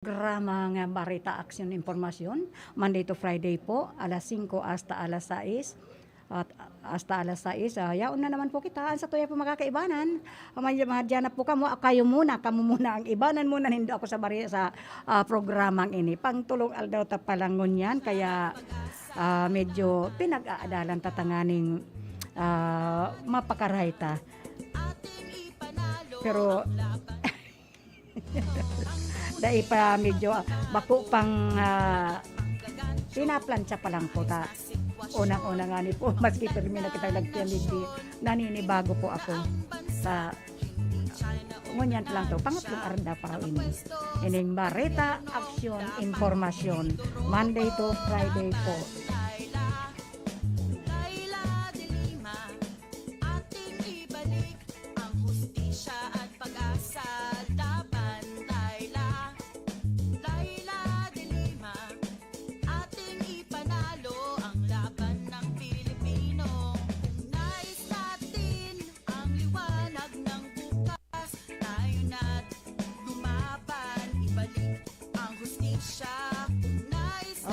Programa nga Barita Aksyon Impormasyon, Monday to Friday po, alas 5 hasta alas 6. At hasta alas 6, yaon na naman po kita. Sa tuya po makakaibanan. Madyan na po kayo muna ang ibanan muna. Hindi ako sa programang ini. Pangtulong aldaw ta palangon yan. Kaya medyo pinag-aadalan tatanganing mapakarayta. Pero dahil pa medyo bako pang pinaplansya pa lang po ta. Unang-una nga ni po, maski permina kita nagpiyamidi, naninibago po ako sa ngunyan lang to, pangatlong arda pa ini. Ining Barita Aksyon Impormasyon, Monday to Friday po.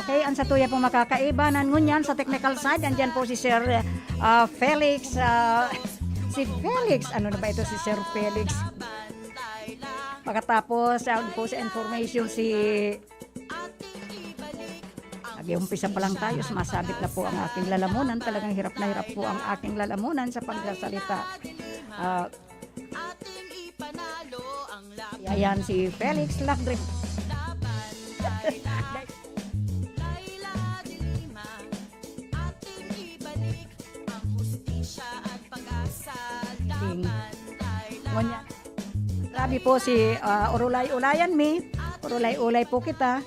Okay, ang sa tuya po makakaibanan ngunyan sa technical side, andyan po si Sir Felix. Si Felix, ano na ba ito si Sir Felix? Pagkatapos, po sa information si umpisa pa lang tayo, sumasabit na po ang aking lalamunan. Talagang hirap na hirap po ang aking lalamunan sa pagsasalita. Ayan si Felix Lagre. Grabe po si Urulay-ulayan mi. Urulay-ulay po kita.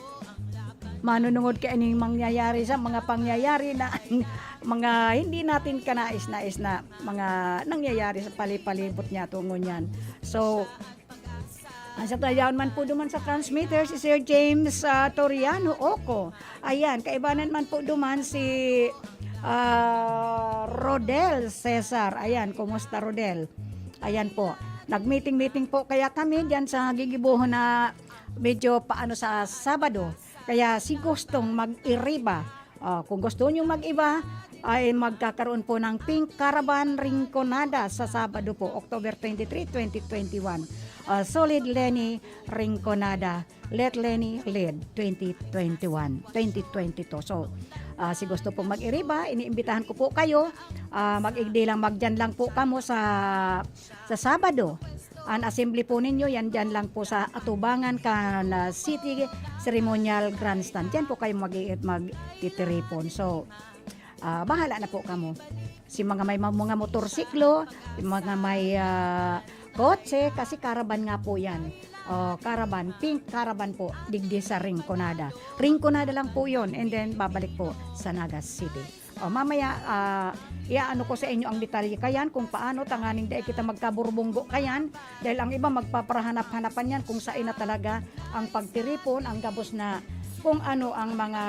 Manunungod ka ining mangyayari sa mga pangyayari na mga hindi natin kanais-nais na mga nangyayari sa palipalibot niya tungon yan. So, ang sa tayawan man po duman sa transmitter si Sir James Toriano Oco. Ayan, kaibanan man po duman si Rodel Cesar. Ayan, kumusta Rodel? Ayan po. Nag-meeting po kaya kami diyan sa gigibuhon na medyo paano sa Sabado. Kaya si gustong mag-iriba. Kung gusto nyo mag-iba, ay magkakaroon po ng Pink Caravan Rinconada sa Sabado po, October 23, 2021. Solid Lenny Rinconada. Let Lenny lead 2022. So, si gusto pong mag-iriba, iniimbitahan ko po kayo. Mag-igdi lang, magdyan lang po kamo sa Sabado. Ang assembly po ninyo, yan dyan lang po sa Atubangan City Ceremonial Grandstand. Dyan po kayo mag-titiripon. So, bahala na po kamo. Si mga may mga motorsiklo, mga may kotse, kasi caravan nga po yan. Caravan, Pink Caravan po, digdi sa Rinconada. Rinconada lang po yon, and then babalik po sa Nagas City. Mamaya, iaano ko sa inyo ang detalye kayan kung paano tanganing dahil kita magkaburbunggo kayan, dahil ang iba magpapahanap-hanapan yan kung saan na talaga ang pagtiripon, ang gabos na kung ano ang mga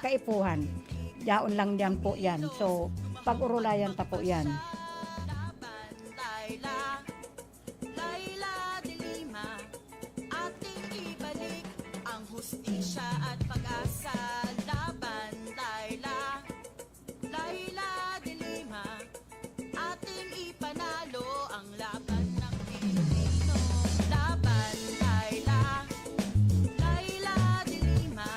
kaipuhan. Yaon lang diyan po yan. So, pag-urulayan ta po yan. Hustisya at pag-asa laban Laila, Laila de Lima, ating ipanalo ang laban ng Pilipino. Laban Laila, Laila de Lima,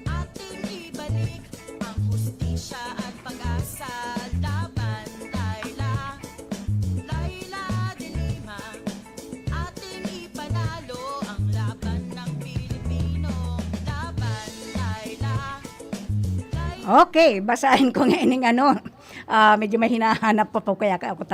ating ibalik ang hustisya at pag-asa laban Laila, Laila de Lima, ating ipanalo ang laban ng Pilipino. Okay, basahin ko nga ining medyo may hinahanap pa po kaya ako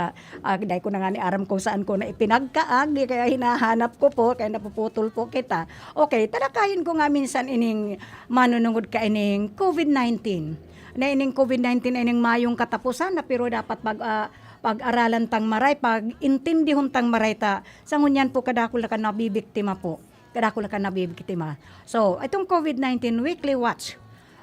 dahil ko na nga ni aram kung saan ko na ipinagkaag, kaya hinahanap ko po, kaya napuputol po kita. Okay, talakayin ko nga minsan ining manunungod ka ining COVID-19. Na ining COVID-19 ining mayong katapusan na pero dapat pag-aralan tang maray, pag-intindihon tang maray ta, sa ngunyan po kadakula ka nabibiktima po. Kadakula ka nabibiktima. So, itong COVID-19 weekly watch.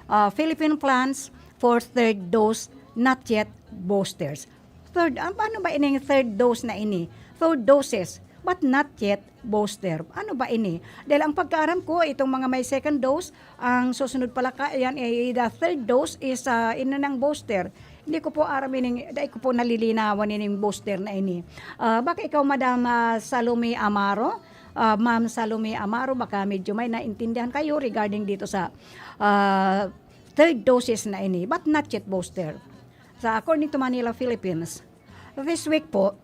Philippine plans for third dose, not yet boosters. Paano ba ining third dose na ini? Third doses. but not yet booster. Ano ba ini? Dahil ang pagkaaram ko, itong mga may second dose, ang susunod pala yan, the third dose is ng booster. Hindi ko po aramin, dahil ko po nalilinawan yung booster na ini. Baka ikaw, Madam Salome Amaro, Ma'am Salome Amaro, baka medyo may naintindihan kayo regarding dito sa third doses na ini, but not yet booster. So, according to Manila, Philippines, this week po,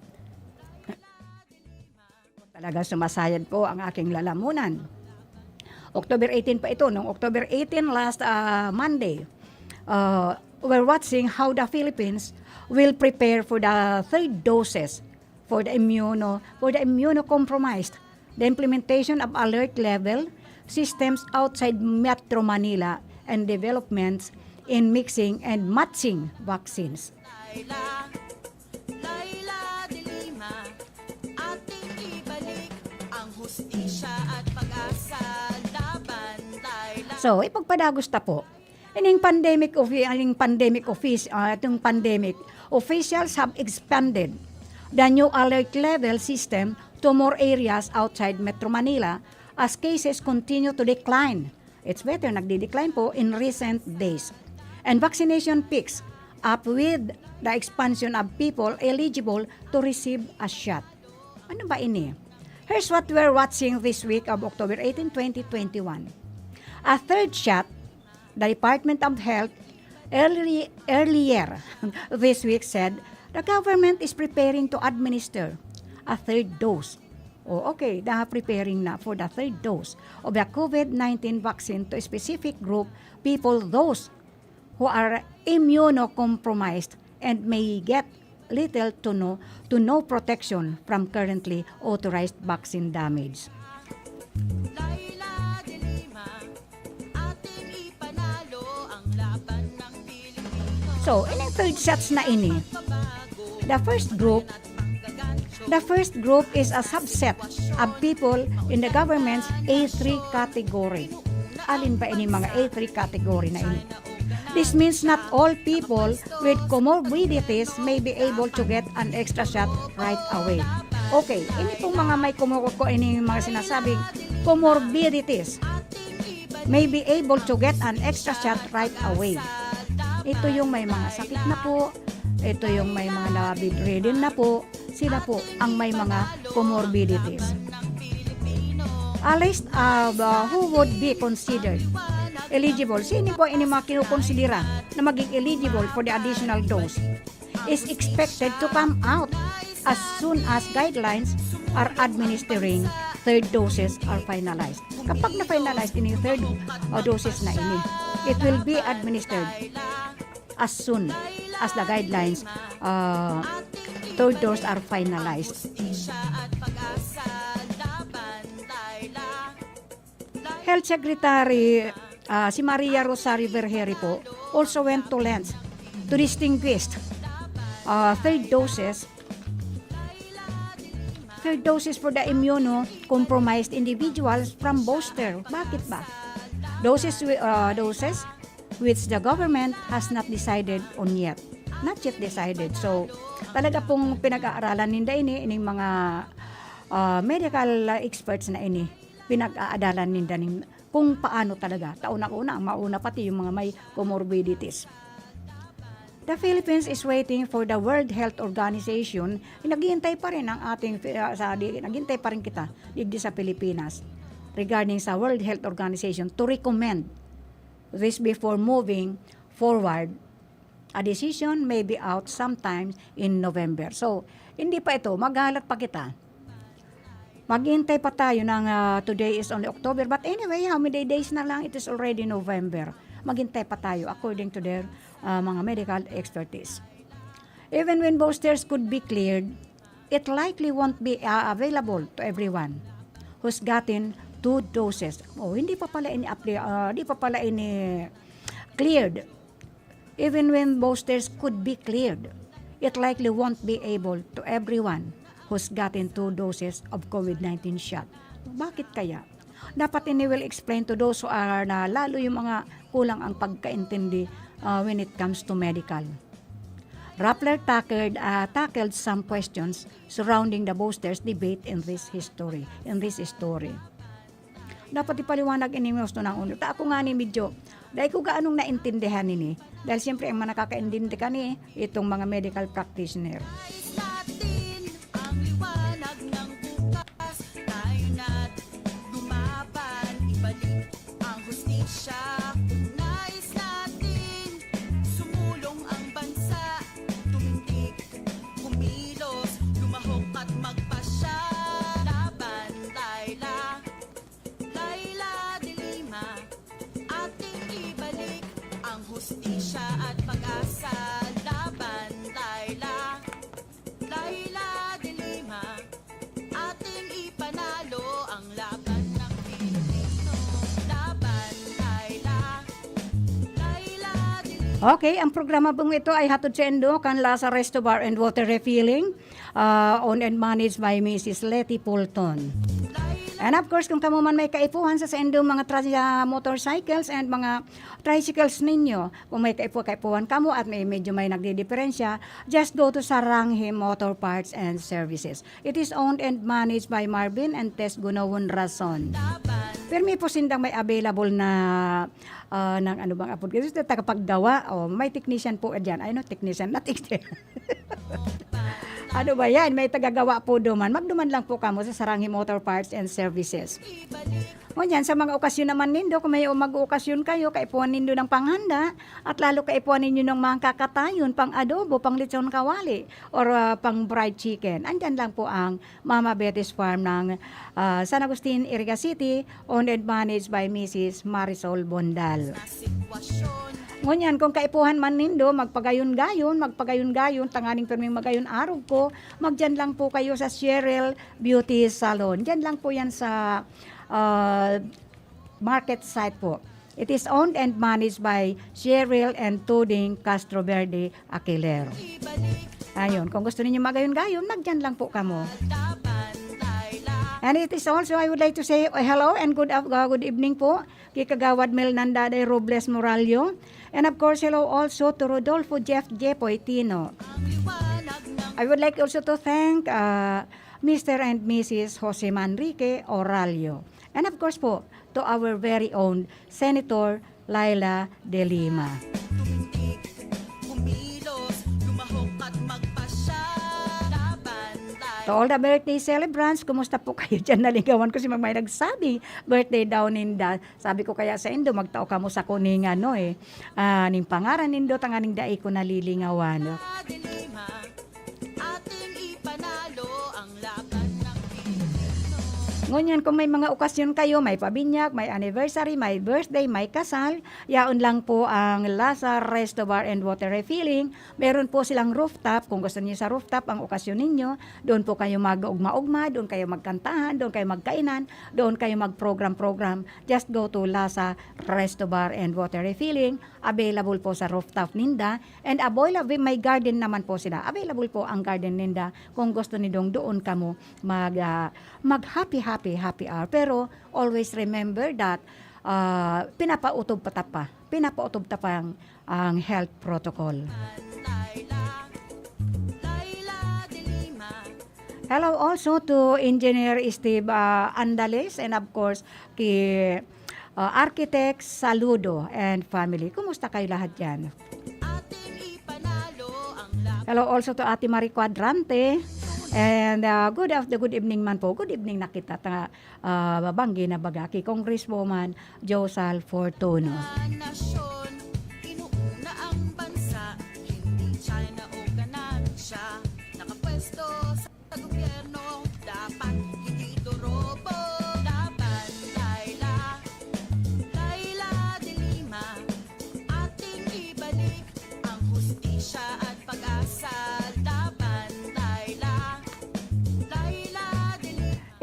talaga sumasayad po ang aking lalamunan. October 18 pa ito. Noong October 18, last Monday, we're watching how the Philippines will prepare for the third doses for the immunocompromised, the implementation of alert level systems outside Metro Manila, and developments in mixing and matching vaccines. Laila de Lima, ating ibalik ang hustisya at pag-asa laban, Laila. So, ipagpadagos ta po. Itong pandemic officials have expanded the new alert level system to more areas outside Metro Manila as cases continue to decline. It's better, nagdi-decline po in recent days. And vaccination picks up with the expansion of people eligible to receive a shot. Ano ba ini? Here's what we're watching this week of October 18, 2021. A third shot, the Department of Health earlier this week said the government is preparing to administer a third dose. Okay, preparing na for the third dose of the COVID-19 vaccine to a specific group, people, those who are immunocompromised and may get little to no protection from currently authorized vaccine damage. So, in ang third shots na ini, the first group is a subset of people in the government's A3 category. Alin ba ini mga A3 category na ini? This means not all people with comorbidities may be able to get an extra shot right away. Okay, ini pong mga may ini mga sinasabing comorbidities may be able to get an extra shot right away. Ito yung may mga sakit na po, ito yung may mga bedridden na po, sila po ang may mga comorbidities. A list of who would be considered eligible, sino po ini mga kinukonsidera na maging eligible for the additional dose, is expected to come out as soon as guidelines are administering third doses are finalized. Kapag na-finalize ini third doses na ini, it will be administered as soon as the guidelines third dose are finalized. Health Secretary si Maria Rosario Vergeri po also went to lengths to distinguish third doses for the immunocompromised individuals from booster. Bakit ba? Doses which the government has not decided on yet. Not yet decided. So, talaga pong pinag-aaralan ninda ini mga medical experts na ini. Pinag-aadalan ninda kung paano talaga. Tauna-una, mauna pati yung mga may comorbidities. The Philippines is waiting for the World Health Organization. Naghihintay pa rin ang naghihintay pa rin kita digdi sa Pilipinas regarding sa World Health Organization to recommend this before moving forward. A decision may be out sometime in November. So, hindi pa ito. Maghalat pa kita. Maghihintay pa tayo ng today is only October. But anyway, how many days na lang? It is already November. Maghintay pa tayo according to their mga medical expertise. Even when boosters could be cleared, it likely won't be available to everyone who's gotten 2 doses. Hindi pa pala ini cleared. Even when boosters could be cleared, it likely won't be able to everyone who's gotten 2 doses of COVID-19 shot. Bakit kaya? Dapat ini will explain to those who are lalo yung mga kulang ang pagkaintindi when it comes to medical. Rappler tackled some questions surrounding the boosters debate in this story. Dapat ipaliwanag ini gusto ng ulo. Ta ako nga ni medyo, dahil ko gaanong naintindihan ini. Dahil siyempre ang mga nakakaintindi ka ni itong mga medical practitioner. Natin ang liwanag ng bukas, tayo na't lumaban, ibalik ang hustisya. Nais natin sumulong ang bansa, tumindig, kumilos, lumahok at magpasya. Laban, Laila, Laila de Lima, ating ibalik ang hustisya at pag-asa. Laban, Laila, Laila de Lima, ating ipanalo ang laban ng Pilipino. Laban, Laila, Laila de Lima. Okay, ang programa pong ito ay hatod sa Endo kan Lasa Resto Bar and Water Refilling, owned and managed by Mrs. Letty Fulton. And of course, kung kamo man may kaipuhan sa Endo mga motorcycles and mga tricycles ninyo, kung may kaipuhan kamo at medyo may nagdidiferensya, just go to Saranghe Motor Parts and Services. It is owned and managed by Marvin and Tess Gunawon Rason. Pero may po sindang may available na ng ano bang apod kasi tagapaggawa o may technician po diyan. Ay no, technician not technician. Ano ba yan? May tagagawa po duman. Magduman lang po kamo sa Saranghe Motor Parts and Services. O yan, sa mga okasyon naman nindo, kung may mag-okasyon kayo, kaipuan nindo ng panghanda, at lalo kaipuan ninyo ng mga kakatayon, pang adobo, pang lechon kawali, or pang fried chicken. Andyan lang po ang Mama Betty's Farm ng San Agustin, Iriga City, owned and managed by Mrs. Marisol Bondal. Ngunyan, kung kaipuhan man nindo, magpagayon-gayon, tanganing perming magayon araw ko, magdyan lang po kayo sa Cheryl Beauty Salon. Dyan lang po yan sa market site po. It is owned and managed by Cheryl and Tuding Castro Verde Aquilero. Ayun, kung gusto niyo magayon-gayon, magdyan lang po kamo. And it is also, I would like to say hello and good evening po kay Kagawad Mel Nandaday Robles Moralio. And of course, hello also to Rodolfo Jeff Jepoy Tino. I would like also to thank Mr. and Mrs. Jose Manrique Oralio. And of course po, to our very own Senator Laila de Lima. To all the birthday celebrants, kumusta po kayo dyan? Naligawan ko si may nagsabi, birthday daw ninda. Sabi ko kaya sa Indo, magtao ka mo sa kuning ning pangaran nindo, tanganing dai ko nalilingawan. Ngunyan, kung may mga okasyon kayo, may pabinyag, may anniversary, may birthday, may kasal, yaon lang po ang Lasa Resto Bar and Water Refilling. Meron po silang rooftop. Kung gusto niyo sa rooftop ang okasyon ninyo, doon po kayo mag-ugma-ugma, doon kayo magkantahan, doon kayo magkainan, doon kayo mag-program-program. Just go to Lasa Resto Bar and Water Refilling. Available po sa rooftop ninda. And available, may garden naman po sila. Available po ang garden ninda. Kung gusto nidong doon kamo mag-happy hour. Pero always remember that pinapautob pa ang health protocol. Hello also to Engineer Steve Andales and of course kay Architect Saludo and family. Kumusta kayo lahat dyan? Hello also to Ate Marie Quadrante. And good evening man po. Good evening na kita. Babanggi na bagaki. Congresswoman Josal Fortuno. Nasyon, inuuna ang bansa, hindi China o ganansya. Nakapwesto sa gobyerno, dapat hindi dorobo. Laban, Laila, Laila de Lima, ating ibalik ang hustisya at pag-asa.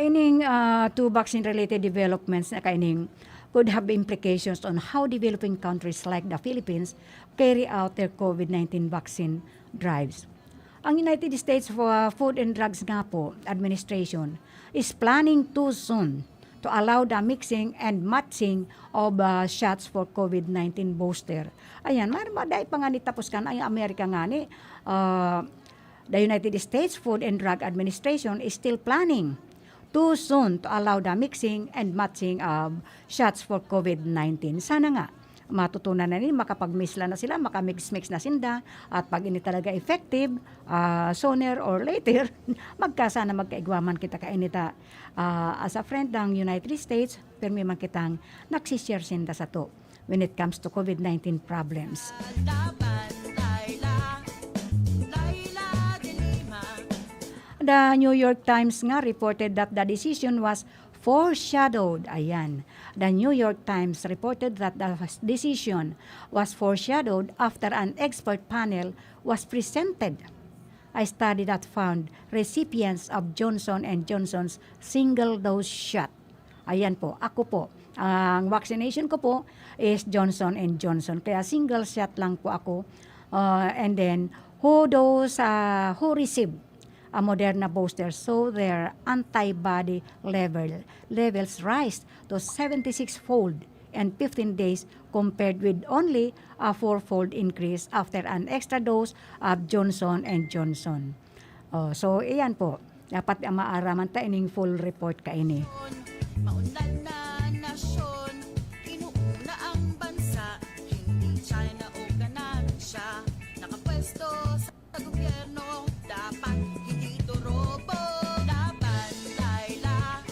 Ining two vaccine-related developments na kaining could have implications on how developing countries like the Philippines carry out their COVID-19 vaccine drives. Ang United States Food and Drugs nga po Administration is planning too soon to allow the mixing and matching of shots for COVID-19 booster. Ayan, dahil pa nga ni tapos ka na, ang Amerika nga ni, the United States Food and Drug Administration is still planning too soon to allow the mixing and matching of shots for COVID-19. Sana nga, matutunan na nila, makapag-misla na sila, makamix-mix na sinda, at pag ini talaga effective, sooner or later, magkasana magkaigwaman kita kainita. As a friend ng United States, permi man kitang nagsishare sinda sa to when it comes to COVID-19 problems. Laban, Laila, Laila de Lima. The New York Times nga reported that the decision was foreshadowed. Ayan. The New York Times reported that the decision was foreshadowed after an expert panel was presented. A study that found recipients of Johnson & Johnson's single-dose shot. Ayan po, ako po. Ang vaccination ko po is Johnson & Johnson. Kaya single shot lang po ako. And then, who received a Moderna booster, so their antibody levels rise to 76-fold in 15 days compared with only a 4-fold increase after an extra dose of Johnson & Johnson. So, iyan po. Dapat maaraman ta ining full report kaini. Maunlad na nasyon, inuuna ang bansa, hindi China o ganansya. Nakapwesto sa gobyerno, dapat hindi ito robo. Laban, Laila,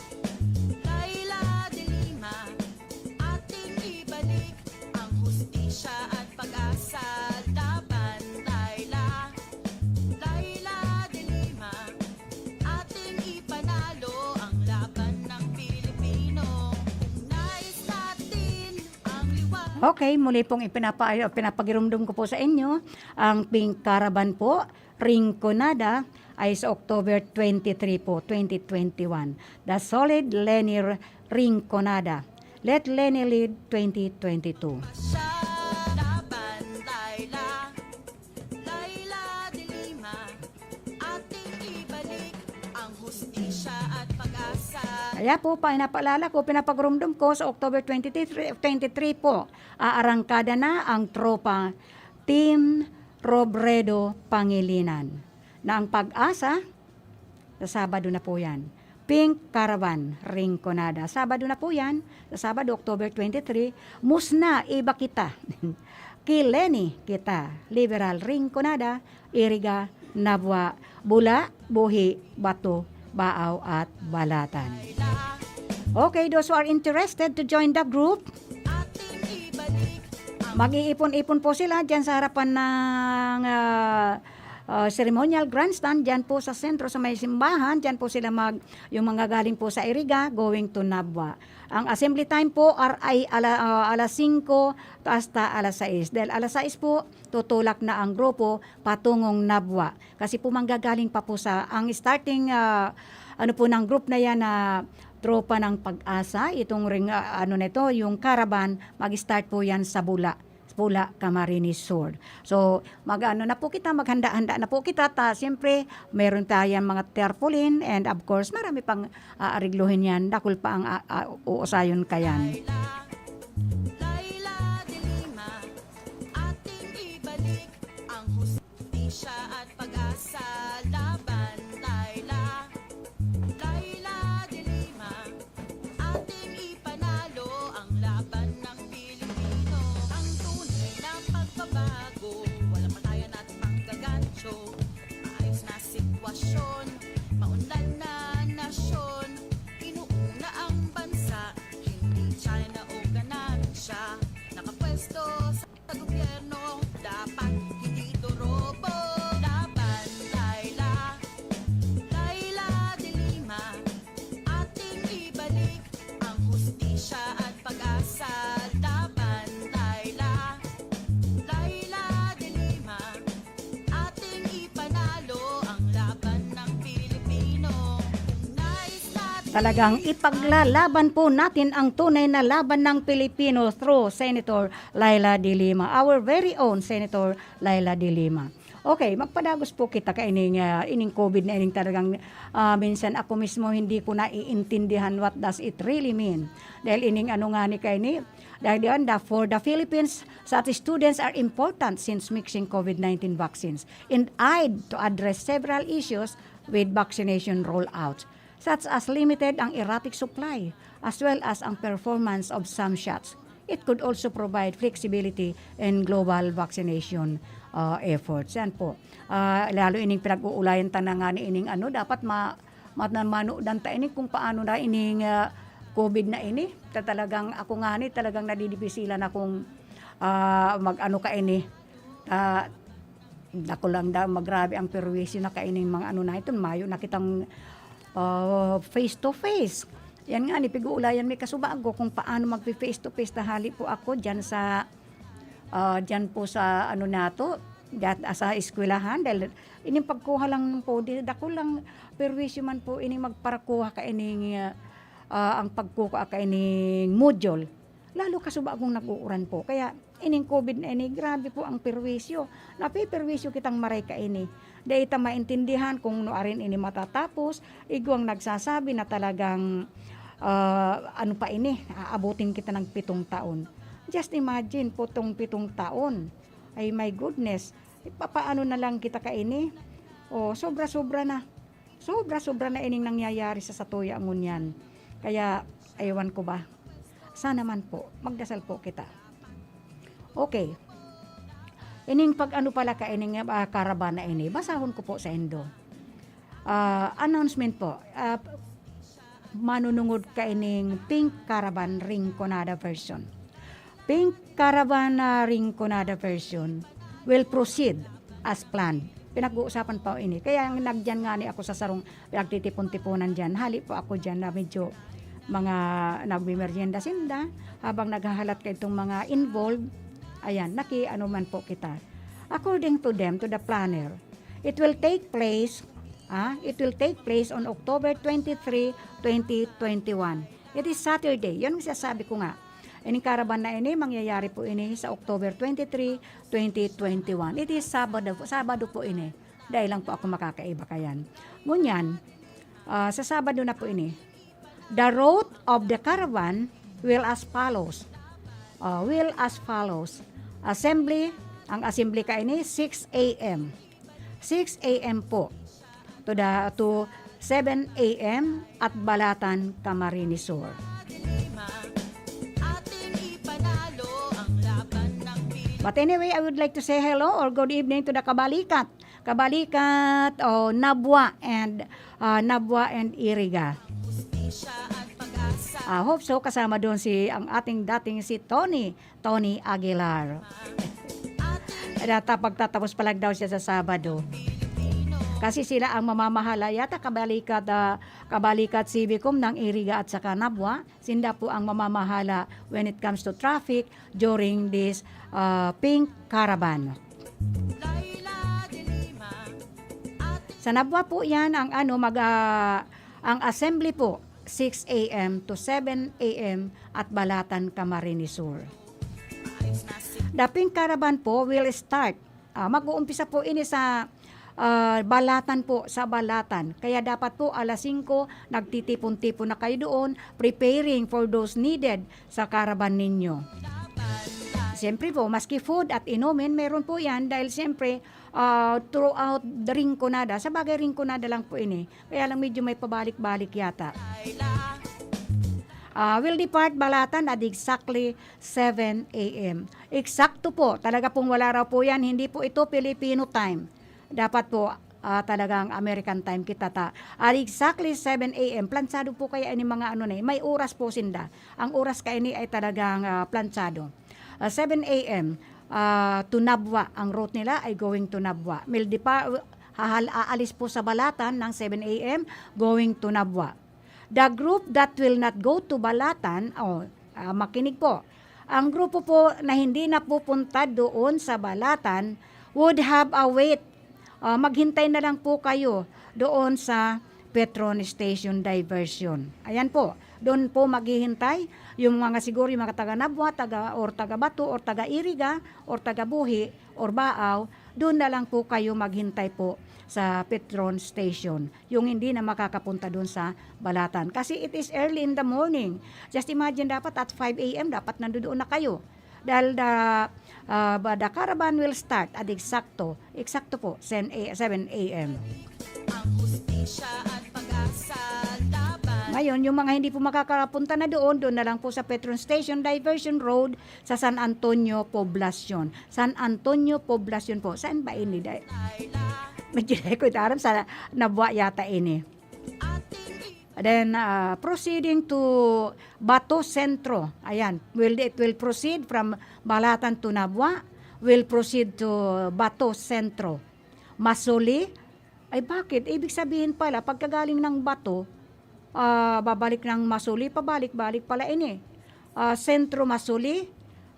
Laila de Lima, ating ibalik ang hustisya at pag-asa. Laban, Laila, Laila de Lima, ating ipanalo ang laban ng Pilipino. Nais natin ang liwanag. Okay, muli pong pinapagirumdum ko po sa inyo ang Pink Caravan po, Rinconada, ay sa October 23 po, 2021. The Solid Lenny Rinconada. Let Lenny Lead 2022. Siya, laban, Laila, Laila de Lima, ating ibalik ang hustisya at pag-asa. Kaya po, pinapaalala ko, pinapagurumdum ko sa October 23 po, aarangkada na ang tropa Team Robredo Pangilinan. Na ang pag-asa, sa Sabado na po yan. Pink Caravan, Rinconada. Sabado na po yan, sa Sabado, October 23, Musna, iba kita. Kileni kita, Liberal Rinconada, Iriga, Nabwa, Bula, Buhi, Bato, Baaw at Balatan. Okay, those who are interested to join the group, Ating ibalik ang mag-iipon-ipon po sila dyan sa harapan ng ceremonial grandstand, dyan po sa sentro sa may simbahan, dyan po sila yung mga galing po sa Iriga, going to Nabwa. Ang assembly time po ay alas 5 hasta alas 6. Dahil alas 6 po, tutulak na ang grupo patungong Nabwa. Kasi po manggagaling pa po ang starting ng group na yan na tropa ng pag-asa, itong yung caravan, mag-start po yan sa Bula, Camarines Sur. So, na po kita, maghanda-handa na po kita. Siyempre, meron tayong mga tarpaulin and of course, marami pang aarigluhin yan. Dakul pa ang uusayon kayan. Laila de Lima, ating ibalik ang hustisya at pag-asa. Laban, Laila, Laila de Lima, ating ipanalo ang laban ng Pilipino. Ang tunay na pagbabago, walang patayan at panggagancho. Maayos na sitwasyon, maunlad na nasyon, inuuna ang bansa, hindi China o ganansya. Nakapwesto sa gobyerno, dapat hindi ito robo. Laban, Laila, Laila de Lima, ating ibalik ang hustisya at pag-asa. Laban, Laila, Laila de Lima, ating ipanalo ang laban ng Pilipino. Nais natin Talagang ipaglalaban po natin ang tunay na laban ng Pilipino through Senator Laila de Lima, our very own Senator Laila de Lima. Okay, magpadagos po kita ka ining COVID na ining talagang minsan ako mismo hindi ko naiintindihan what does it really mean. Dahil ining ano nga ni kay ni dahil diyan for the Philippines, such students are important since mixing COVID-19 vaccines and eyed to address several issues with vaccination rollout, such as limited ang erratic supply as well as ang performance of some shots. It could also provide flexibility in global vaccination efforts. Yan po. Lalo ining pinag-uulayan ta na nga ni ining ano, dapat manudan ta ini kung paano na ining COVID na ini. Talagang ako nga ni, talagang nadidibisilan akong mag-ano ka ini. Dako lang magrabe ang perwisyo na kaining mga ano na ito. Mayo na kitang face to face. Yan nga, nipig-uulayan may kasubago kung paano mag-face to face. Tahali po ako dyan sa, dyan po sa ano nato, sa eskwelahan. Dahil ining pagkuha lang po, dako lang perwisyo man po ining magparakuha ka ining, ang pagkuha ka ining module. Lalo kasubagong nag-uuran po. Kaya ining COVID na ini, grabe po ang perwisyo. Napiperwisyo kitang maray ka ini. Dahil ita maintindihan kung noarin ini matatapos, igwang nagsasabi na talagang ano pa ini, aabutin kita ng 7 taon. Just imagine po tong 7 taon. Ay my goodness, papaano na lang kita ka ini? O sobra-sobra na. Sobra-sobra na ining nangyayari sa satuya ngun yan. Kaya aywan ko ba? Sana man po, magdasal po kita. Okay. Ining pag ano pala ka ining karavana ini, basahon ko po sa endo. Announcement po. Manunungod ka ining Pink Caravan Rinconada version. Pink Caravan Rinconada version will proceed as planned. Pinag-uusapan pa ini. Kaya nagdyan nga ni ako sa sarong pinagtitipon-tipunan dyan. Hali po ako dyan na medyo mga nagbimeryenda sinda habang naghahalat ka itong mga involved. Ayan, ano man po kita. According to them, to the planner, it will take place on October 23, 2021. It is Saturday. Yan ang sasabi ko nga. Ining karaban na ini, mangyayari po ini sa October 23, 2021. It is Sabado po ini. Dahil lang po ako makakaiba kayan. Ngunyan, sa Sabado na po ini. The route of the caravan will as follows. Ang assembly ka ini 6 a.m. 6 a.m. po. To 7 a.m. at Balatan, Camarines Sur. But anyway, I would like to say hello or good evening to the Kabalikat, Nabwa and Iriga. Hope so kasama doon ang ating dating si Tony Aguilar. Pagtatapos pa lang daw siya sa Sabado. Kasi sila ang mamamahala yata kabalikat Civicum ng Iriga at saka Nabwa. Sinda po ang mamamahala when it comes to traffic during this Pink Caravan. Sa Nabwa po yan ang ang assembly po 6 a.m. to 7 a.m. at Balatan, Camarines Sur. The Pink Caravan po will start. Mag-uumpisa po ini sa Balatan po, sa Balatan. Kaya dapat po alas 5, nagtitipon-tipon na kayo doon, preparing for those needed sa caravan ninyo. Siyempre po, maski food at inumin, meron po yan dahil siyempre throughout the Rinconada, sa bagay Rinconada lang po ini. Kaya lang medyo may pabalik-balik yata. Will depart Balatan at exactly 7 a.m. Eksakto po, talaga pong wala raw po yan, hindi po ito Filipino time. Dapat po talagang American time kita ta. At exactly 7 a.m. Plansado po kaya ini mga may oras po sinda. Ang oras kaya ini ay talagang plansado. 7 a.m. To Nabwa. Ang route nila ay going to Nabwa. Aalis po sa Balatan ng 7 a.m. going to Nabwa. The group that will not go to Balatan, makinig po. Ang grupo po na hindi na pupunta doon sa Balatan would have a wait. Maghintay na lang po kayo doon sa Petron Station Diversion. Ayan po, doon po maghihintay Yung mga siguro yung mga taga Nabwa, taga Bato, or taga Iriga, or taga Buhi, or Baaw, doon na lang po kayo maghintay po sa Petron Station. Yung hindi na makakapunta doon sa Balatan. Kasi it is early in the morning. Just imagine dapat at 5 a.m. dapat nandoon na kayo. Dahil the caravan will start at eksakto po 7 a.m. ang hustisya at pag-asa laban. Ngayon, yung mga hindi po makakapunta na doon na lang po sa Petron Station Diversion Road sa San Antonio Poblacion. San Antonio Poblacion po. Saan ba ini? Laila, Medyo ko itaram sa Nabwa yata ini. ating Then, proceeding to Bato Centro. Ayan, it will proceed from Balatan to Nabwa. Will proceed to Bato Centro. Masuli. Ay bakit? Ibig sabihin pala, pagkagaling ng Bato, babalik ng Masuli, pabalik-balik pala ini. Centro Masuli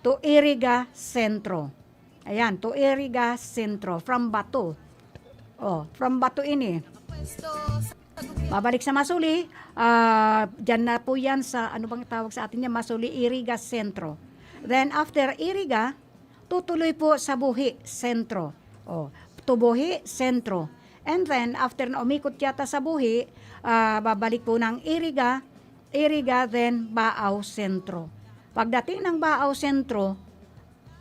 to Iriga Centro. Ayan, to Iriga Centro from Bato. From Bato ini. pwesto sa gobyerno. Babalik sa Masuli, dyan na po yan sa, ano bang tawag sa atin niya, Masuli, Iriga Centro. Then after Iriga, tutuloy po sa Buhi Centro. To Buhi Centro. And then after na umikot yata sa Buhi, babalik po ng Iriga, then Baaw Centro. Pagdating ng Baaw Centro,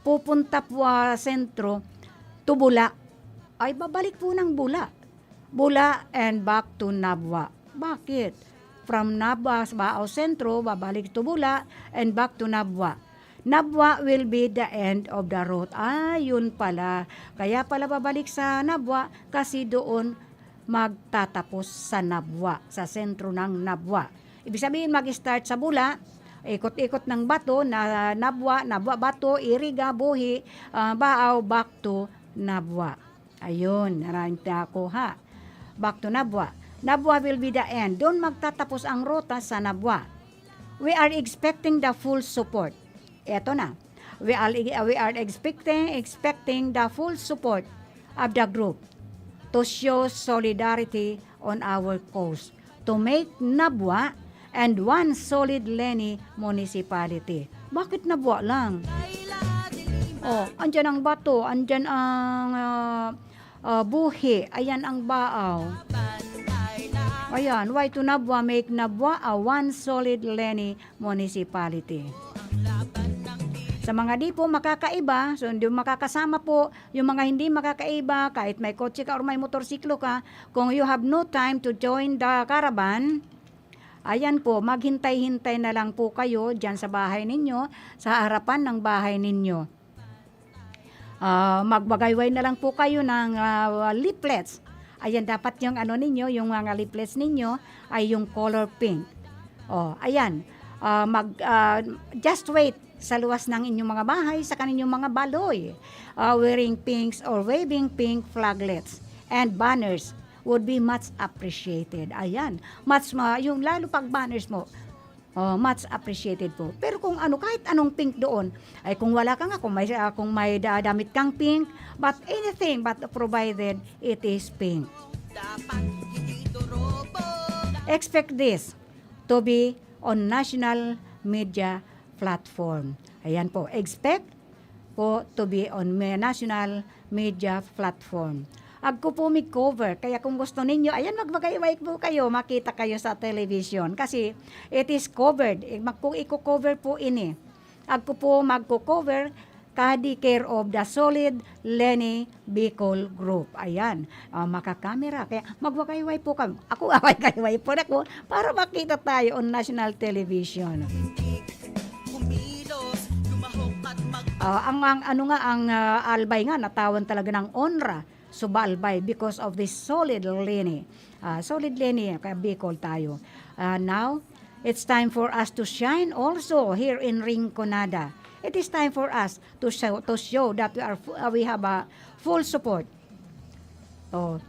pupunta po Centro to Bula. Ay babalik po ng Bula. Bula and back to Nabwa. Bakit? From Nabwa sa Baaw Centro, babalik to Bula and back to Nabwa. Nabwa will be the end of the road. Yun pala. Kaya pala babalik sa Nabwa kasi doon magtatapos sa Nabwa, sa sentro ng Nabwa. Ibig sabihin mag-start sa Bula, ikot-ikot ng Bato, na Nabwa, Bato, Iriga, Buhi, Baaw, back to Nabwa. Ayun, naranta ako ha. Back to Nabwa. Nabwa will be the end. Doon magtatapos ang rota sa Nabwa. We are expecting the full support. Eto na. We are expecting the full support of the group to show solidarity on our cause, to make Nabwa and one solid Leni municipality. Bakit Nabwa lang? Laila, dilima, Andyan ang Bato, andyan ang Buhi, ayan ang Baaw. laban, Laila, Ayan, why to Nabwa make Nabwa a one solid Leni municipality. ang laban ng Sa mga di po makakaiba, so hindi makakasama po, yung mga hindi makakaiba, kahit may kotse ka or may motorsiklo ka, kung you have no time to join the caravan, ayan po, maghintay-hintay na lang po kayo dyan sa bahay ninyo, sa harapan ng bahay ninyo. Magbagayway na lang po kayo ng leaflets. Ayan, dapat yung ano ninyo, yung mga leaflets ninyo ay yung color pink. Ayan, just wait sa luwas ng inyong mga bahay, sa kaninyong mga baloy, wearing pinks or waving pink flaglets and banners would be much appreciated. Ayan, yung lalo pag banners mo, much appreciated po. Pero kung kahit anong pink doon, ay kung wala ka nga, kung may damit kang pink, but anything but provided it is pink. dapat hindi turobo. Expect this to be on national media platform. Ayan po, expect po to be on national media platform. Agko po may cover, kaya kung gusto ninyo, ayan, magbagay po kayo, makita kayo sa television. Kasi it is covered, kung i-cover po ini. Agko po magko-cover, kadi care of the Solid Leni Bicol Group. Ayan, makakamera. Kaya magwakayway po kami. Ako, away-kayway po ako para makita tayo on national television. Kumilos, lumahok at Ang albay nga, natawan talaga ng onra. Subalbay because of this Solid Leni. Solid Leni, kaya Bicol tayo. Now, it's time for us to shine also here in Rinconada. It is time for us to show that we have a full support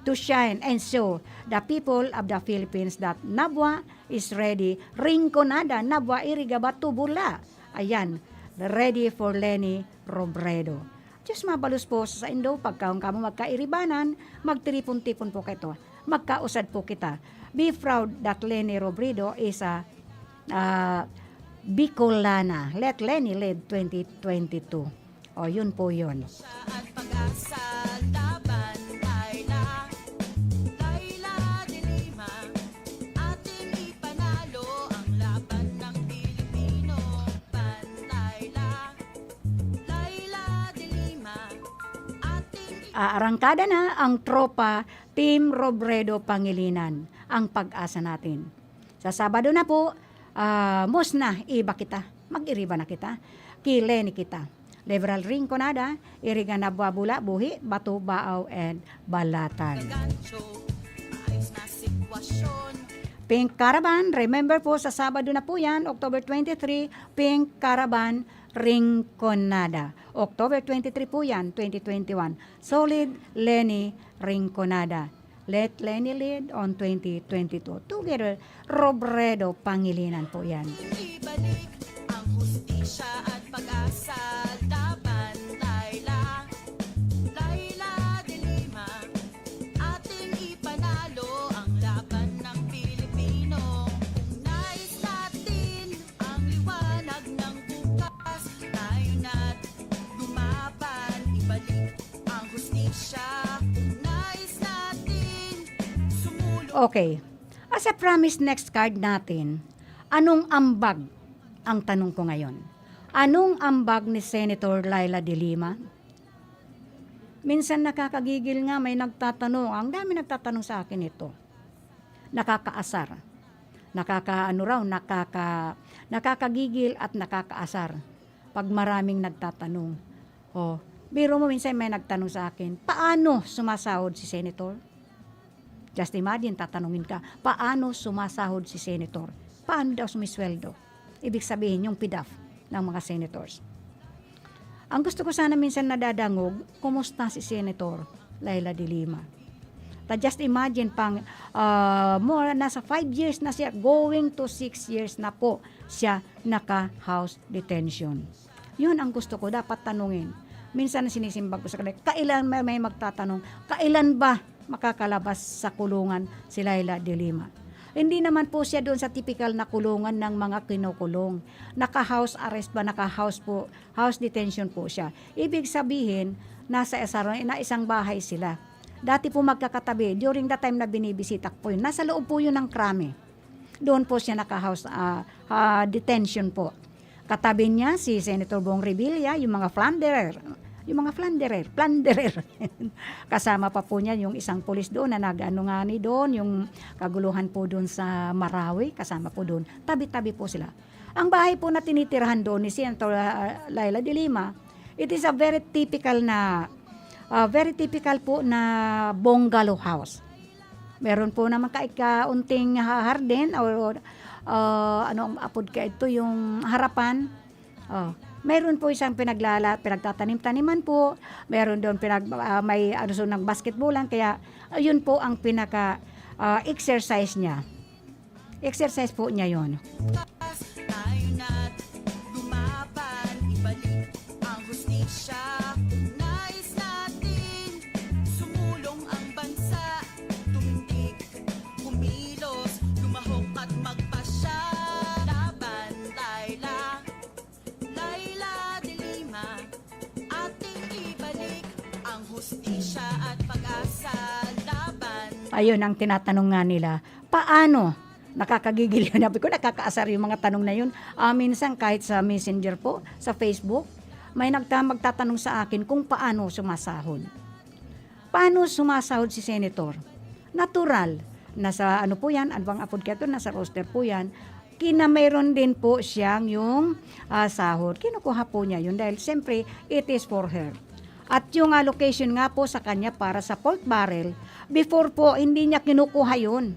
to shine and show the people of the Philippines that Nabwa is ready. Rinconada, Nabwa, Iriga, Bato, Bula. Ayan, ready for Leni Robredo. Diyos mabalus po sa Indo, pagka kamo magkairibanan, magtiripon-tipon po kayo. Magkausad po kita. Be proud that Leni Robredo is Bicolana. Let Lenny lead 2022. O, yun po yun. At pag-asa laban Laila Laila de Lima ating ipanalo ang laban ng Pilipino ban Laila Laila de Lima ating Aarangkada na ang tropa Team Robredo Pangilinan, ang pag-asa natin. Sa Sabado na po, mos na iba kita, mag-iriba na kita, kile ni kita. Liberal Rinconada, iriga na Babula, Buhi, Batu, Baaw, and Balatan. gancho ayos na sitwasyon Pink Caravan, remember po sa Sabado na po yan, October 23, Pink Caravan, Rinconada. October 23 po yan, 2021. Solid Lenny Rinconada. Let Lenny lead on 2022. Together, Robredo Pangilinan po yan. ibalik ang hustisya at pag-asa laban Laila Laila de Lima ating ipanalo ang laban ng Pilipino kung nais natin ang liwanag ng bukas tayo na't lumaban ibalik ang hustisya kung nais natin sumulong Okay. As a promise next card natin, anong ambag ang tanong ko ngayon? Anong ambag ni Senator Laila de Lima? Minsan nakakagigil nga, may nagtatanong, ang dami nagtatanong sa akin ito. Nakakaasar. Nakakagigil at nakakaasar. Pag maraming nagtatanong. Oh, biro mo minsan may nagtanong sa akin, paano sumasahod si Senator? Just imagine, tatanungin ka, paano sumasahod si Senator? Paano daw sumisweldo? Ibig sabihin, yung PDAF ng mga senators. Ang gusto ko sana minsan nadadangog, kumusta si Senator Laila de Lima? Just imagine, nasa 5 years na siya, going to 6 years na po siya naka-house detention. Yun ang gusto ko, dapat tanungin. Minsan sinisimbag ko sa kanila, kailan may magtatanong, kailan ba makakalabas sa kulungan si Laila de Lima? Hindi naman po siya doon sa typical na kulungan ng mga kinukulong. Naka-house arrest ba, naka-house po, house detention po siya. Ibig sabihin, nasa isang bahay sila. Dati po magkakatabi, during the time na binibisita ko po yun, nasa loob po yun ng krami. Doon po siya naka-house detention po. Katabi niya si Senator Bong Revilla, yung mga Flanderer. Kasama pa po niya yung isang pulis doon na nag-ano doon, yung kaguluhan po doon sa Marawi, kasama po doon. Tabi-tabi po sila. Ang bahay po na tinitirahan doon ni Senator Laila de Lima, it is a very typical po na bungalow house. Meron po naman kaunting harden or ano ang apod ka ito, yung harapan. Meron po isang pinagtatanim-taniman po. Meron doon may ng basketballan, kaya yun po ang pinaka exercise niya. Exercise po niya yon. tayo na't lumaban ibalik ang hustisya kung nais natin sumulong ang bansa tumindig kumilos lumahok at magpasya laban Laila Laila de Lima ating ibalik ang hustisya at pag-asa laban Ayun ang tinatanong nga nila. Paano? Nakakagigil yun. Sabi ko, nakakaasar yung mga tanong na yun. Minsan kahit sa Messenger po, sa Facebook, may magtatanong sa akin kung paano sumasahod. Paano sumasahod si Senator? Natural. Nasa ano po yan, anbang apod ka ito, nasa roster po yan. Mayroon din po siyang yung sahod. Kinukuha po niya yun dahil siyempre it is for her. At yung allocation nga po sa kanya para sa pork barrel, before po hindi niya kinukuha yun.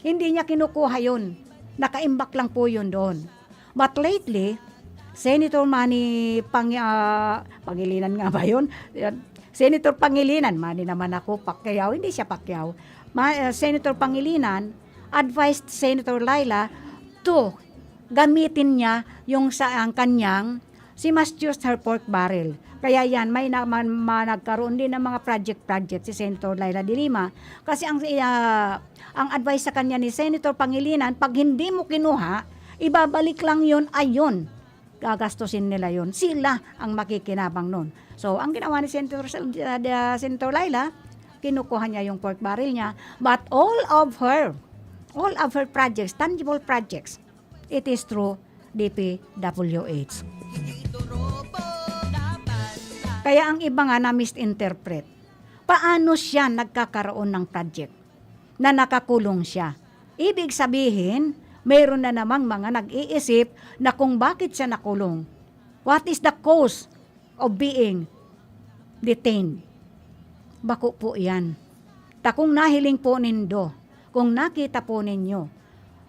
Hindi niya kinukuha yun. Nakaimbak lang po yun doon. But lately, Senator Manny Pangilinan nga ba yun? Senator Pangilinan, Manny naman ako, Pacquiao, hindi siya Pacquiao. Senator Pangilinan advised Senator Laila to gamitin niya yung ang kanyang, she must use her pork barrel. Kaya yan, may nagkaroon din ng mga project si Senator Laila de Lima. Kasi ang advice sa kanya ni Senator Pangilinan, pag hindi mo kinuha, ibabalik lang yun, ayon. Gagastusin nila yun. Sila ang makikinabang nun. So, ang ginawa ni Senator Laila, kinukuha niya yung pork barrel niya, but all of her projects, tangible projects, it is through DPWH. Kaya ang iba nga na misinterpret. Paano siya nagkakaroon ng project na nakakulong siya? Ibig sabihin, mayroon na namang mga nag-iisip na kung bakit siya nakulong. What is the cause of being detained? Bako po yan. Kung nahiling po nindo, kung nakita po ninyo,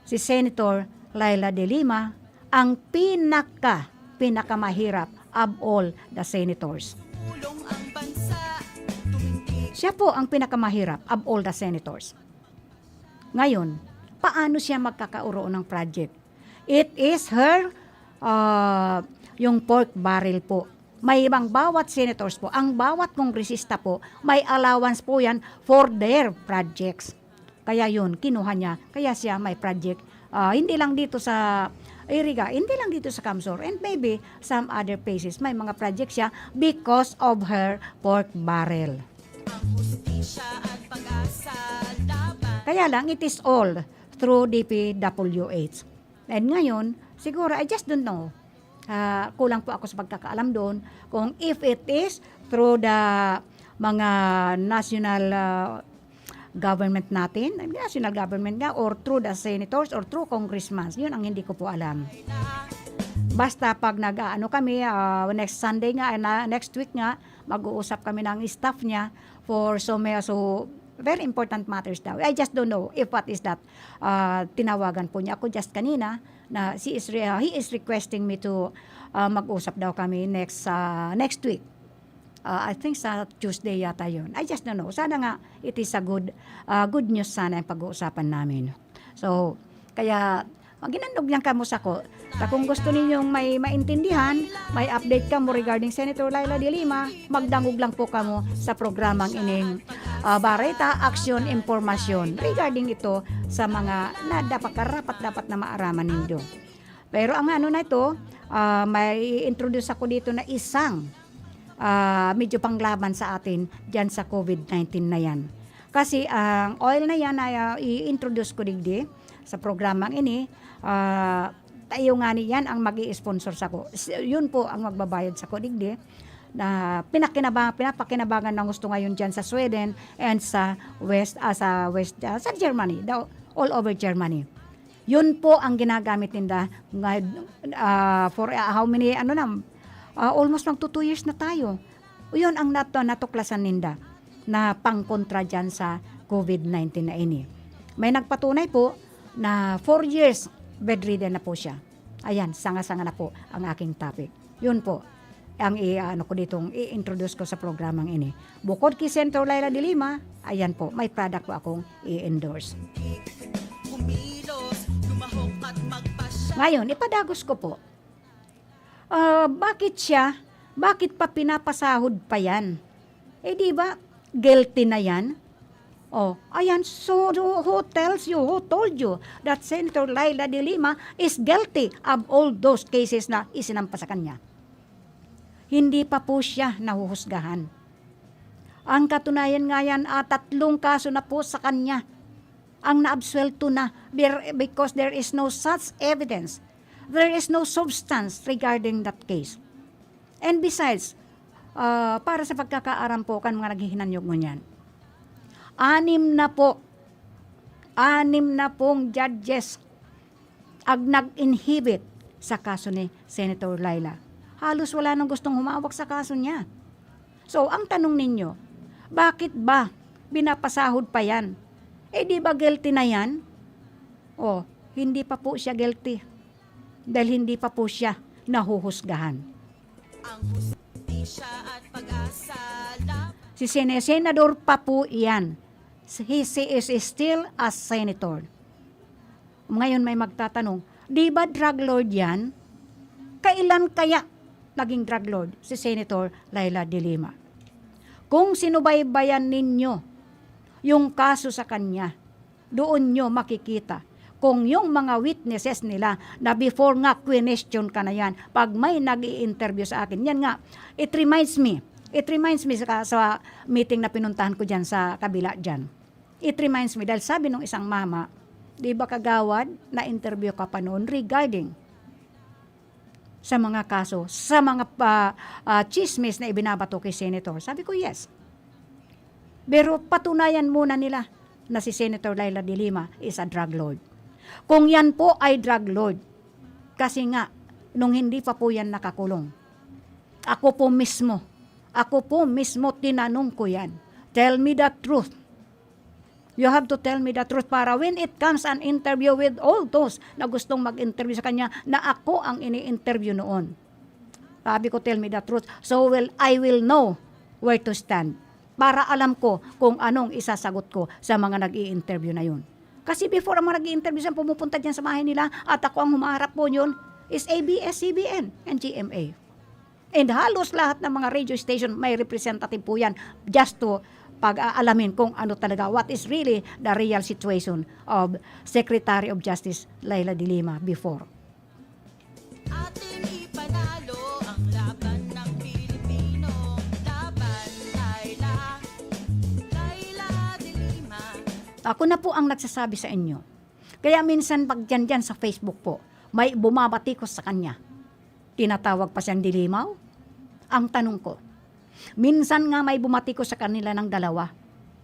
si Senator Laila de Lima, ang pinakamahirap of all the senators. Siya po ang pinakamahirap of all the senators. Ngayon, paano siya magkakaroon ng project? It is her, yung pork barrel po. May ibang bawat senators po, ang bawat kongresista po, may allowance po yan for their projects. Kaya yun, kinuha niya. Kaya siya may project. Hindi lang dito sa Iriga, hindi lang dito sa Camsor, and maybe some other places. May mga project siya because of her pork barrel. Kaya lang, it is all through DPWH. And ngayon, siguro, I just don't know. Kulang po ako sa pagkakaalam doon kung if it is through the mga national government natin, national government nga, or through the senators, or through congressmen. Yun ang hindi ko po alam. Basta pag kami, next Sunday nga, next week nga, mag-uusap kami ng staff niya for so very important matters daw. I just don't know if what is that. Tinawagan po niya ako just kanina na he is requesting me to mag-usap daw kami next week. I think sa Tuesday yata yun. I just don't know. Sana nga it is a good news sana yung pag-uusapan namin. So, kaya ginandog niyang kamo sa ko. Kung gusto ninyong may maintindihan, may update kamo regarding Senator Laila de Lima, magdangog lang po kamo sa programang ining Bareta Action Informasyon regarding ito sa mga na dapat na maaraman ninyo. Pero ang ano na ito, may introduce ako dito na isang medyo panglaban sa atin dyan sa COVID-19 na yan. Kasi ang oil na yan ay i-introduce ko digdi sa programang ini. Tayo nga niyan ang mag-i-sponsor sa ko. Yun po ang magbabayad sa ko digdi na pinapakinabangan ng gusto ngayon dyan sa Sweden and sa sa Germany, all over Germany. Yun po ang ginagamit nila for how many almost mag 2 years na tayo. Yun ang natuklasan ninda na pangkontra dyan sa COVID-19 na ini. May nagpatunay po na 4 years bedridden na po siya. Ayan, sanga-sanga na po ang aking topic. Yun po ang i-introduce ko sa programang ini. Bukod kay Senator Laila de Lima, ayan po, may product po akong i-endorse. Ngayon, ipadagos ko po. Bakit pa pinapasahod pa yan? Di ba, guilty na yan? Ayan, so who tells you, who told you that Senator Laila de Lima is guilty of all those cases na isinampa sa kanya? Hindi pa po siya nahuhusgahan. Ang katunayan nga yan, 3 kaso na po sa kanya ang naabsuelto na because there is no such evidence. There is no substance regarding that case. And besides, para sa pagkakaaram po kan mga naghihinanyog mo niyan, 6 na pong judges ang nag-inhibit sa kaso ni Senator Laila. Halos wala nang gustong humawak sa kaso niya. So, ang tanong ninyo, bakit ba binapasahod pa yan? Di ba guilty na yan? Hindi pa po siya guilty. Dahil hindi pa po siya nahuhusgahan. Si senador pa po yan. He is still a senator. Ngayon may magtatanong, di ba drug lord yan? Kailan kaya naging drug lord si Senator Laila de Lima? Kung sinubaybayan ninyo yung kaso sa kanya, doon nyo makikita kung yung mga witnesses nila na before nga question ka na yan, pag may nag-i-interview sa akin, yan nga, it reminds me sa meeting na pinuntahan ko dyan sa kabila dyan. It reminds me, dahil sabi nung isang mama, di ba kagawad, na-interview ka pa noon regarding sa mga kaso, sa mga chismis na ibinabato kay Senator. Sabi ko, yes. Pero patunayan muna nila na si Senator Laila de Lima is a drug lord. Kung yan po ay drug lord, kasi nga, nung hindi pa po yan nakakulong, ako po mismo tinanong ko yan. Tell me the truth. You have to tell me the truth para when it comes an interview with all those na gustong mag-interview sa kanya, na ako ang ini-interview noon. Sabi ko, tell me the truth. So I will know where to stand. Para alam ko kung anong isasagot ko sa mga nag-i-interview na yun. Kasi before ang mga nag-i-interview siya, pumupunta dyan sa bahay nila at ako ang humaharap po yun is ABS-CBN and GMA. And halos lahat ng mga radio station may representative po yan just to pag-aalamin kung ano talaga, what is really the real situation of Secretary of Justice Laila de Lima before. Ating ipanalo ang laban ng Pilipino. Laban, Laila de Lima. Ako na po ang nagsasabi sa inyo. Kaya minsan pag dyan sa Facebook po, may bumabatikos sa kanya. Tinatawag pa siyang dilimaw. Ang tanong ko, minsan nga may bumatikos sa kanila ng dalawa.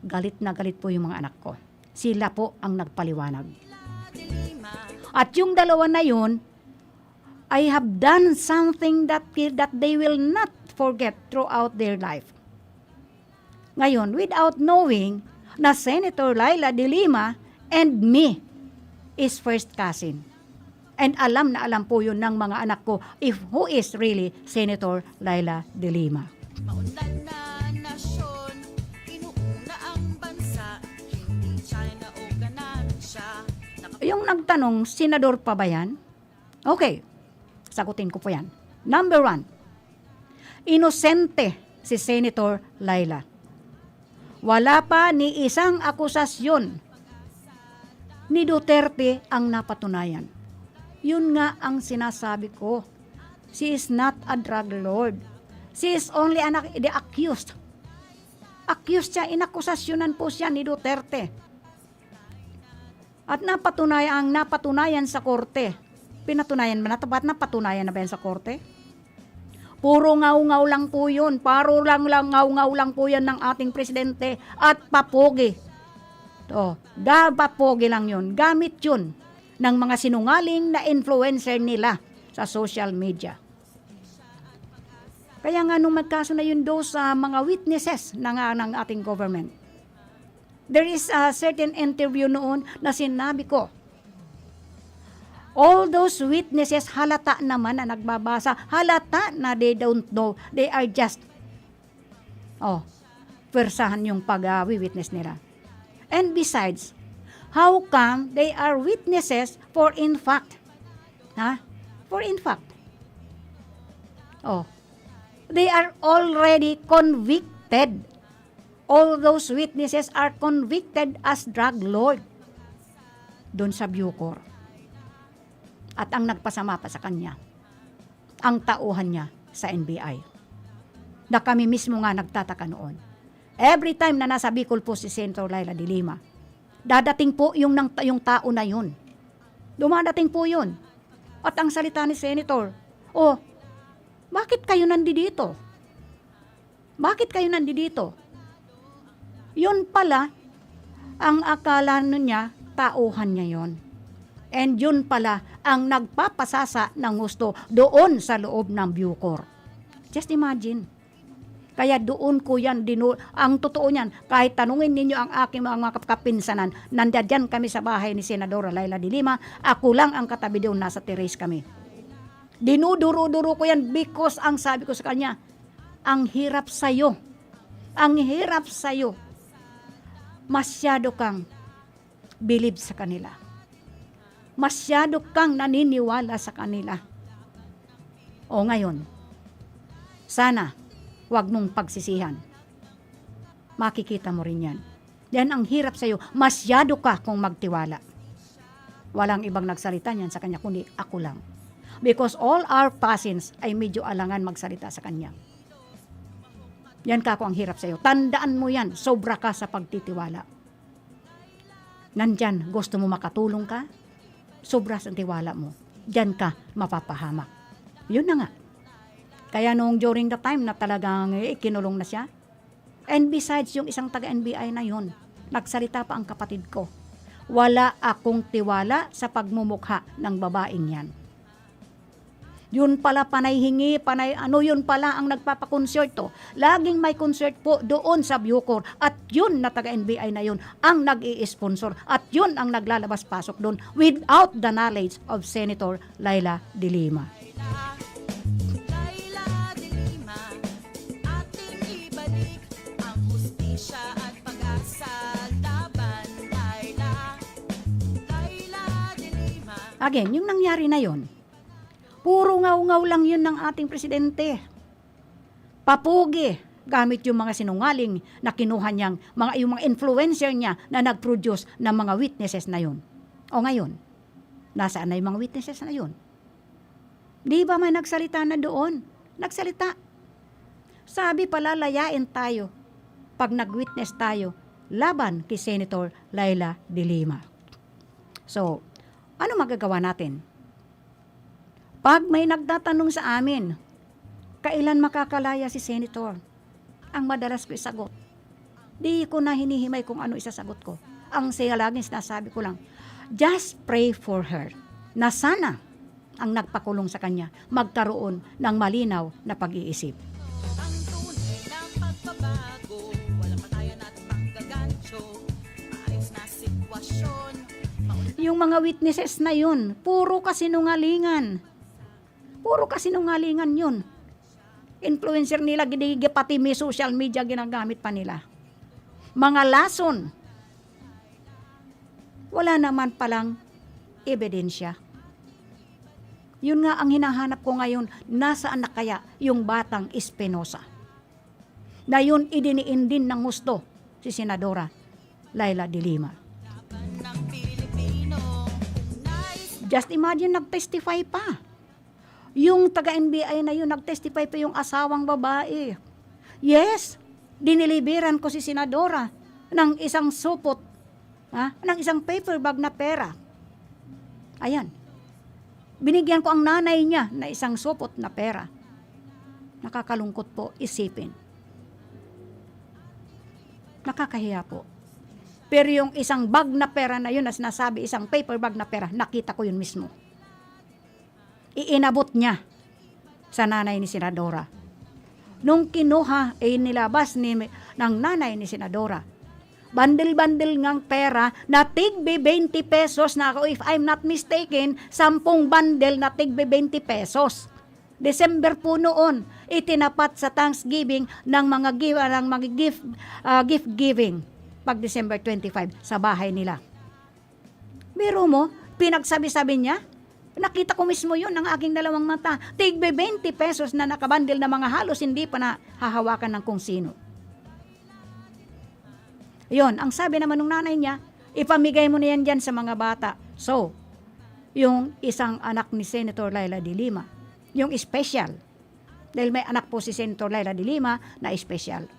Galit na galit po yung mga anak ko. Sila po ang nagpaliwanag. At yung dalawa na yun, I have done something that they will not forget throughout their life. Ngayon, without knowing na Senator Laila de Lima and me is first cousin. And alam na alam po yun ng mga anak ko if who is really Senator Laila de Lima. Maunlad na nasyon, inuuna ang bansa, hindi China o ganansya. Yung nagtanong, senador pa ba yan? Okay, sagutin ko po yan. Number 1, inosente si Senator Laila. Wala pa ni isang akusasyon ni Duterte ang napatunayan. Yun nga ang sinasabi ko. She is not a drug lord. She is only the accused. Accused siya, inakusasyonan po siya ni Duterte. At napatunayan sa korte. Pinatunayan ba na? Ba't napatunayan na ba yan sa korte? Puro ngaw-ngaw lang po yun. Paro lang ngaw-ngaw lang po yan ng ating presidente at papogi. Papogi lang yun. Gamit yun ng mga sinungaling na influencer nila sa social media. Kaya nga nung magkaso na yun do sa mga witnesses ng ating government, there is a certain interview noon na sinabi ko, all those witnesses halata naman na nagbabasa, halata na they don't know, they are just, persahan yung pag-witness nila. And besides, how come they are witnesses for in fact? For in fact. They are already convicted. All those witnesses are convicted as drug lord doon sa Bucor. At ang nagpasama pa sa kanya, ang tauhan niya sa NBI. Na kami mismo nga nagtataka noon. Every time na nasa Bicol po si Senator Laila de Lima, dadating po yung tao na yun. Dumadating po yun. At ang salita ni Senator, bakit kayo nandito? Bakit kayo nandito? Yun pala, ang akala niya, tauhan niya yon. And yun pala, ang nagpapasasa ng gusto doon sa loob ng Bucor. Just imagine. Kaya doon ko yan, ang totoo niyan, kahit tanungin ninyo ang aking mga kapinsanan, nandiyan kami sa bahay ni Senadora Laila de Lima, ako lang ang katabi doon, nasa terrace kami. Dinuduro-duro ko yan because ang sabi ko sa kanya, ang hirap sa'yo. Ang hirap sa'yo. Masyado kang believe sa kanila. Masyado kang naniniwala sa kanila. Ngayon, sana wag mong pagsisihan. Makikita mo rin yan. Yan ang hirap sa'yo. Masyado ka kung magtiwala. Walang ibang nagsalita niyan sa kanya, kundi ako lang. Because all our cousins ay medyo alangan magsalita sa kanya. Yan kako ang hirap sa'yo. Tandaan mo yan, sobra ka sa pagtitiwala. Nandyan, gusto mo makatulong ka, sobra sa tiwala mo. Diyan ka mapapahamak. Yun na nga. Kaya noong during the time na talagang kinulong na siya, and besides yung isang taga-NBI na yun, nagsalita pa ang kapatid ko. Wala akong tiwala sa pagmumukha ng babaeng yan. Yun pala panay hingi, panay ano, yun pala ang nagpapakonserto. Laging may concert po doon sa Bucor. At yun na taga-NBI na yun ang nag-i-sponsor. At yun ang naglalabas-pasok doon without the knowledge of Senator Laila De Lima. Laila De Lima, ating ibalik ang hustisya at pag-asa laban. Laila De Lima. Again, yung nangyari na yun, puro ngaw-ngaw lang yun ng ating presidente. Papugi, gamit yung mga sinungaling na kinuha niyang, yung mga influencer niya na nag-produce ng mga witnesses na yun. O ngayon, nasaan na yung mga witnesses na yun? Di ba may nagsalita na doon? Nagsalita. Sabi pala, layain tayo pag nag-witness tayo laban kay Senator Laila De Lima. So, ano magagawa natin? Pag may nagtatanong sa amin, kailan makakalaya si Senator? Ang madalas ko isagot. Di ko na hinihimay kung ano isasagot ko. Ang siya laging sinasabi ko lang, just pray for her na sana ang nagpakulong sa kanya magkaroon ng malinaw na pag-iisip. Ang tunay ng pagbabago, walang patayan at panggagancho, maayos na sitwasyon. Yung mga witnesses na yun, puro kasinungalingan. Puro kasinungalingan yun. Influencer nila, pati may social media ginagamit pa nila. Mga lason. Wala naman palang ebidensya. Yun nga ang hinahanap ko ngayon, nasaan na kaya yung batang Espinosa? Na yun idiniin din ng gusto si Senadora Laila De Lima. Ng Pilipino, Just imagine, nag-testify pa. Yung taga-NBI na yun, nag-testify pa yung asawang babae. Yes, diniliberan ko si Senadora ng isang supot, ng isang paper bag na pera. Ayan. Binigyan ko ang nanay niya na isang supot na pera. Nakakalungkot po isipin. Nakakahiya po. Pero yung isang bag na pera na yun na sinasabi, isang paper bag na pera, nakita ko yun mismo. Iinabot niya sa nanay ni Senadora. Nung kinuha, nilabas ng nanay ni Senadora. Bandel-bandel ngang pera na tigbe 20 pesos na ako, if I'm not mistaken, 10 bandel na tigbe 20 pesos. December po noon, itinapat sa Thanksgiving ng mga gift giving pag December 25 sa bahay nila. Biro mo, pinagsabi-sabi niya, nakita ko mismo yun ng aking dalawang mata. Tigbe 20 pesos na nakabandil na mga halos hindi pa na hahawakan ng kung sino. Yun, ang sabi naman ng nanay niya, ipamigay mo na yan dyan sa mga bata. So, yung isang anak ni Senator Laila De Lima, yung special, dahil may anak po si Senator Laila De Lima na special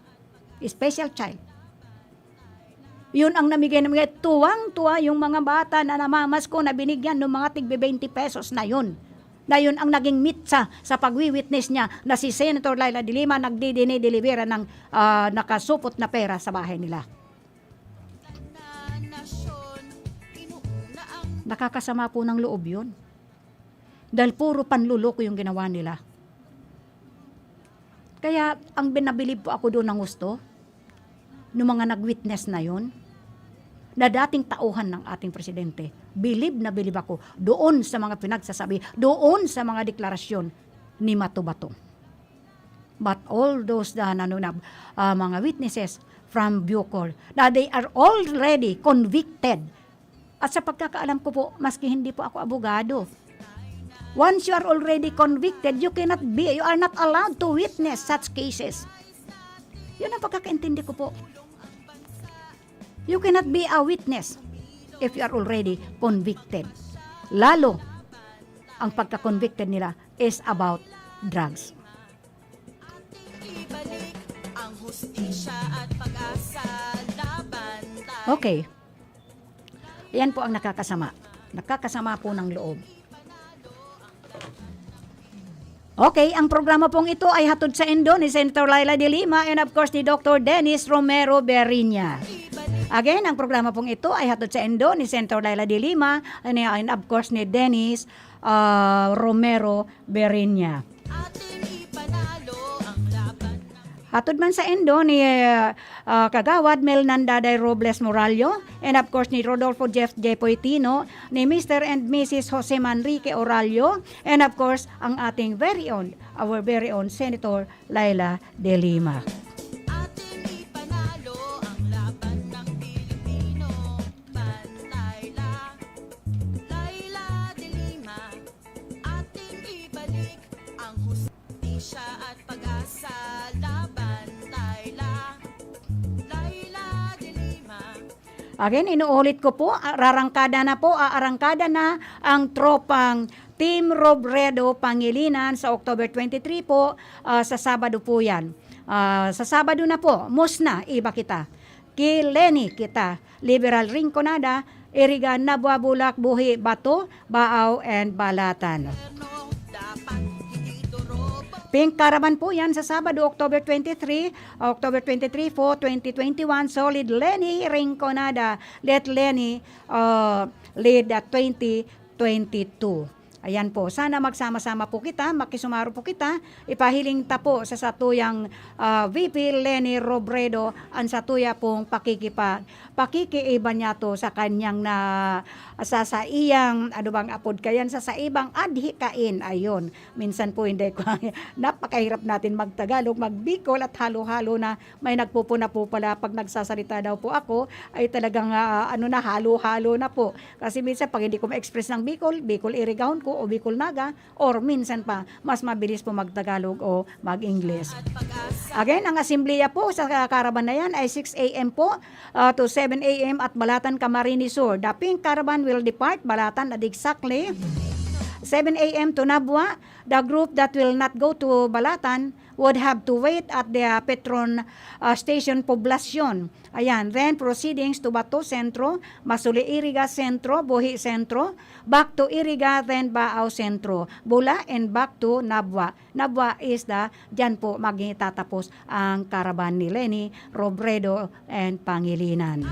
child. Yun ang namigay. Tuwang-tuwa yung mga bata na namamasko na binigyan ng mga tigbe 20 pesos na yun. Na yun ang naging mitsa sa pagwi-witness niya na si Senator Laila De Lima nagdidini-delibera ng nakasupot na pera sa bahay nila. Nakakasama po ng loob yun. Dahil puro panluloko yung ginawa nila. Kaya ang binabilib po ako doon ng gusto, ng mga nag-witness na yun, na dating tauhan ng ating presidente, bilib na bilib ako doon sa mga pinagsasabi, doon sa mga deklarasyon ni Matubato. But all those mga witnesses from Bucor, na they are already convicted. At sa pagkakaalam ko po, maski hindi po ako abogado, once you are already convicted, you are not allowed to witness such cases. Yun ang pagkakaintindi ko po. You cannot be a witness if you are already convicted. Lalo, ang pagka-convicted nila is about drugs. Ibalik ang hustisya at pag-asa laban tayo. Okay. Yan po ang nakakasama. Nakakasama po ng loob. Okay, ang programa pong ito ay hatod sa endo ni Senator Laila de Lima and of course ni Dr. Dennis Romero Berriña. Again, ang programa pong ito ay hatod sa endo ni Senator Laila de Lima and of course ni Dennis Romero Berriña. Ating ipanalo ang laban ng Hatod man sa endo ni Kagawad Mel Nandaday Robles Morallo and of course ni Rodolfo Jeff J. Poitino, ni Mr. and Mrs. Jose Manrique Orallo, and of course ang ating our very own Senator Laila de Lima. ating ipanalo ang laban ng Pilipino. Pantay lang, Laila de Lima. Ating ibalik ang hustisya at pag-asa laban tayo Laila de Lima. Again, inuulit ko po, aarangkada na ang tropang Team Robredo Pangilinan sa October 23 po, sa Sabado po yan. Sa Sabado na po, Musna, iba kita. Kileni kita, Liberal Rinconada, Irigan, Nabua, Bulak, Buhi, Bato, Baaw, and Balatan. Gobyerno, dapat hindi dorobo. Pink Caravan po yan sa Sabado, October 23 po, 2021. Solid Lenny Rinconada. Let Lenny lead at 2022. Ayan po, sana magsama-sama po kita, makisumaro po kita, ipahiling ta po sa satuyang VP Lenny Robredo ang satuya pong pakikiiba niya to sa kanyang na sa iyang ano bang apod kayan sa ibang adhi kain. Ayon, minsan po hindi ko napakahirap natin magtagalog, magbikol at halo-halo na may nagpupuna po pala pag nagsasalita daw po ako ay talagang halo-halo na po. Kasi minsan pag hindi ko ma-express ng Bicol irigahon ko o Bicol Naga, or minsan pa, mas mabilis po magtagalog o mag-English. At pag-asa Again, ang asembleya po sa Caravan na yan ay 6 a.m. po to 7 a.m. at Balatan, Camarines Sur. The Pink Caravan will depart Balatan at exactly 7 a.m. to Nabua. The group that will not go to Balatan would have to wait at the Petron Station Poblacion. Ayan, then proceedings to Bato Centro, Masuli Iriga Centro, Buhi Centro, back to Iriga, then Baaw Centro, Bula, and back to Nabua. Nabua is dyan po magtatapos ang karaban ni Lenny Robredo and Pangilinan.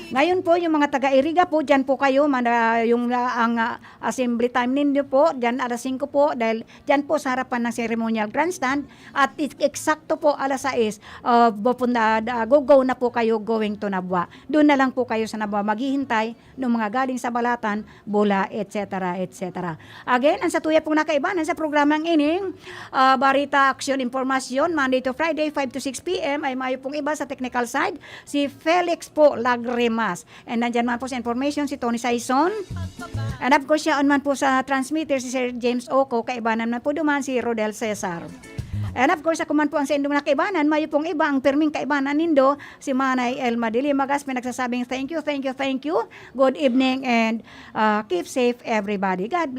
Ngayon po, yung mga taga-Iriga po, dyan po kayo, ang assembly time ninyo po, dyan alas 5 po, dahil dyan po sa harapan ng ceremonial grandstand, at eksakto po alas 6, go na po kayo going to Nabua. Doon na lang po kayo sa Nabua maghihintay ng mga galing sa Balatan, Bula, etc. etc. Again, ang satuya pong nakaibanan sa programang ining, Barita Action Informasyon, Monday to Friday, 5 to 6 p.m. ay mayo pong iba sa technical side, si Felix po Lagrimas. And nandyan man po sa information si Tony Saison. And of course, siya on man po sa transmitter si Sir James Oco, kaibanan man po duman si Rodel Cesar. And of course, ako man po ang sa indong nakaibanan, mayo pong iba ang perming kaibanan nindo, si Manay Elma Dili Magaspi nagsasabing thank you. Good evening and keep safe everybody. God bless.